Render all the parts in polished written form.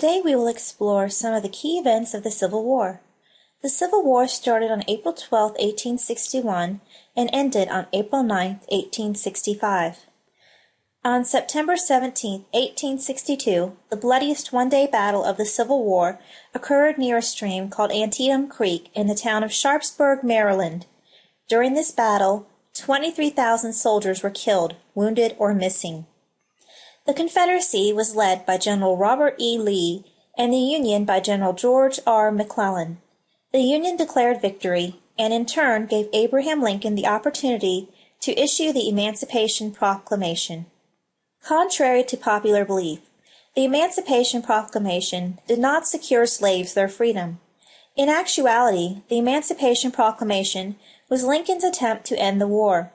Today we will explore some of the key events of the Civil War. The Civil War started on April 12, 1861, and ended on April 9, 1865. On September 17, 1862, the bloodiest one-day battle of the Civil War occurred near a stream called Antietam Creek in the town of Sharpsburg, Maryland. During this battle, 23,000 soldiers were killed, wounded, or missing. The Confederacy was led by General Robert E. Lee and the Union by General George R. McClellan. The Union declared victory and in turn gave Abraham Lincoln the opportunity to issue the Emancipation Proclamation. Contrary to popular belief, the Emancipation Proclamation did not secure slaves their freedom. In actuality, the Emancipation Proclamation was Lincoln's attempt to end the war.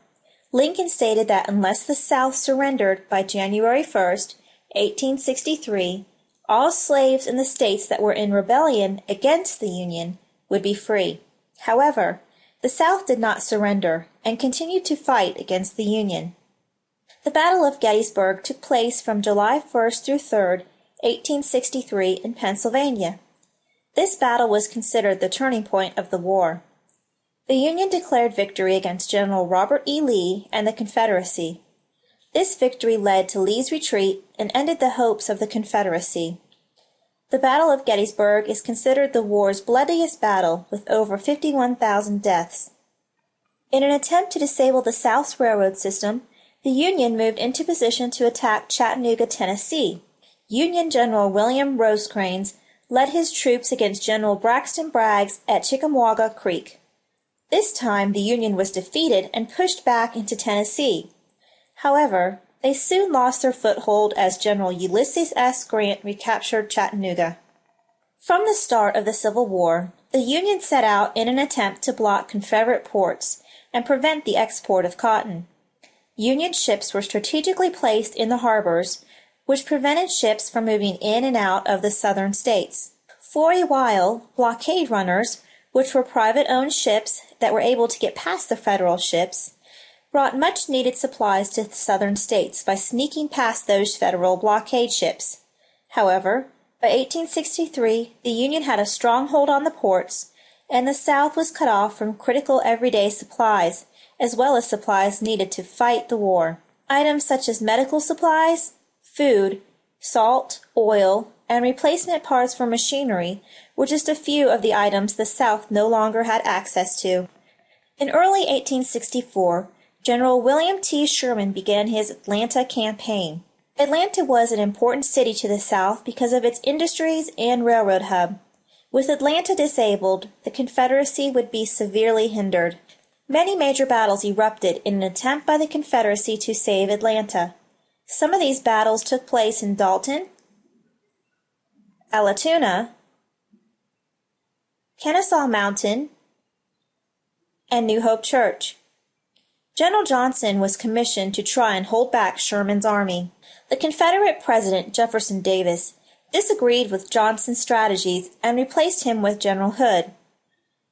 Lincoln stated that unless the South surrendered by January 1, 1863, all slaves in the states that were in rebellion against the Union would be free. However, the South did not surrender and continued to fight against the Union. The Battle of Gettysburg took place from July 1 through 3, 1863, in Pennsylvania. This battle was considered the turning point of the war. The Union declared victory against General Robert E. Lee and the Confederacy. This victory led to Lee's retreat and ended the hopes of the Confederacy. The Battle of Gettysburg is considered the war's bloodiest battle, with over 51,000 deaths. In an attempt to disable the South's railroad system, the Union moved into position to attack Chattanooga, Tennessee. Union General William Rosecrans led his troops against General Braxton Bragg's at Chickamauga Creek. This time the Union was defeated and pushed back into Tennessee. However, they soon lost their foothold as General Ulysses S. Grant recaptured Chattanooga. From the start of the Civil War, the Union set out in an attempt to block Confederate ports and prevent the export of cotton. Union ships were strategically placed in the harbors, which prevented ships from moving in and out of the southern states. For a while, blockade runners, which were private-owned ships that were able to get past the Federal ships, brought much-needed supplies to the southern states by sneaking past those Federal blockade ships. However, by 1863, the Union had a stronghold on the ports, and the South was cut off from critical everyday supplies, as well as supplies needed to fight the war. Items such as medical supplies, food, salt, oil, and replacement parts for machinery were just a few of the items the South no longer had access to. In early 1864, General William T. Sherman began his Atlanta campaign. Atlanta was an important city to the South because of its industries and railroad hub. With Atlanta disabled, the Confederacy would be severely hindered. Many major battles erupted in an attempt by the Confederacy to save Atlanta. Some of these battles took place in Dalton, Allatoona, Kennesaw Mountain, and New Hope Church. General Johnson was commissioned to try and hold back Sherman's army. The Confederate President Jefferson Davis disagreed with Johnson's strategies and replaced him with General Hood.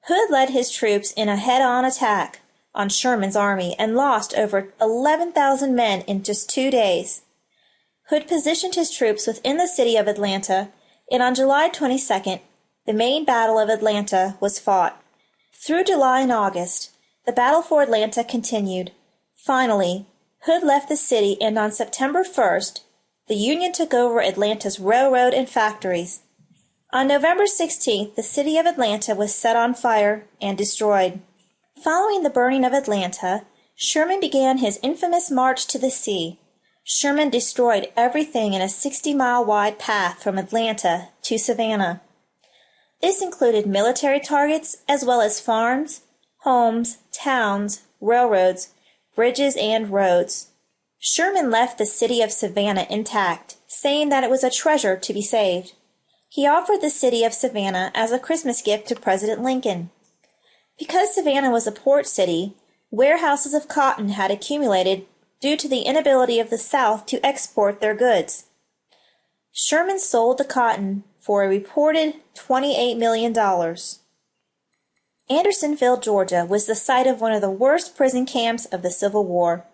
Hood led his troops in a head-on attack on Sherman's army and lost over 11,000 men in just 2 days. Hood positioned his troops within the city of Atlanta, and on July 22nd, the main battle of Atlanta was fought. Through July and August, the battle for Atlanta continued. Finally, Hood left the city, and on September 1st, the Union took over Atlanta's railroad and factories. On November 16th, the city of Atlanta was set on fire and destroyed. Following the burning of Atlanta, Sherman began his infamous march to the sea. Sherman destroyed everything in a 60-mile-wide path from Atlanta to Savannah. This included military targets as well as farms, homes, towns, railroads, bridges, and roads. Sherman left the city of Savannah intact, saying that it was a treasure to be saved. He offered the city of Savannah as a Christmas gift to President Lincoln. Because Savannah was a port city, warehouses of cotton had accumulated due to the inability of the South to export their goods. Sherman sold the cotton for a reported $28 million. Andersonville, Georgia, was the site of one of the worst prison camps of the Civil War.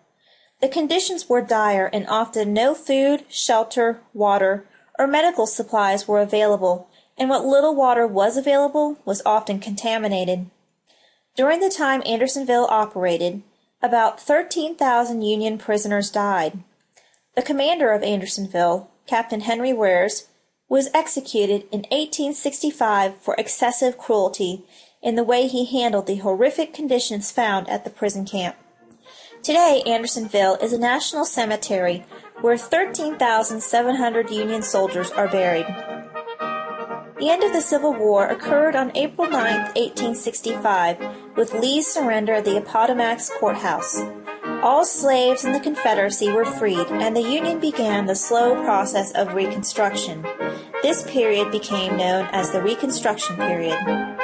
The conditions were dire and often no food, shelter, water, or medical supplies were available, and what little water was available was often contaminated. During the time Andersonville operated, about 13,000 Union prisoners died. The commander of Andersonville, Captain Henry Wares, was executed in 1865 for excessive cruelty in the way he handled the horrific conditions found at the prison camp. Today, Andersonville is a national cemetery where 13,700 Union soldiers are buried. The end of the Civil War occurred on April 9, 1865, with Lee's surrender of the Appomattox Courthouse. All slaves in the Confederacy were freed, and the Union began the slow process of Reconstruction. This period became known as the Reconstruction period.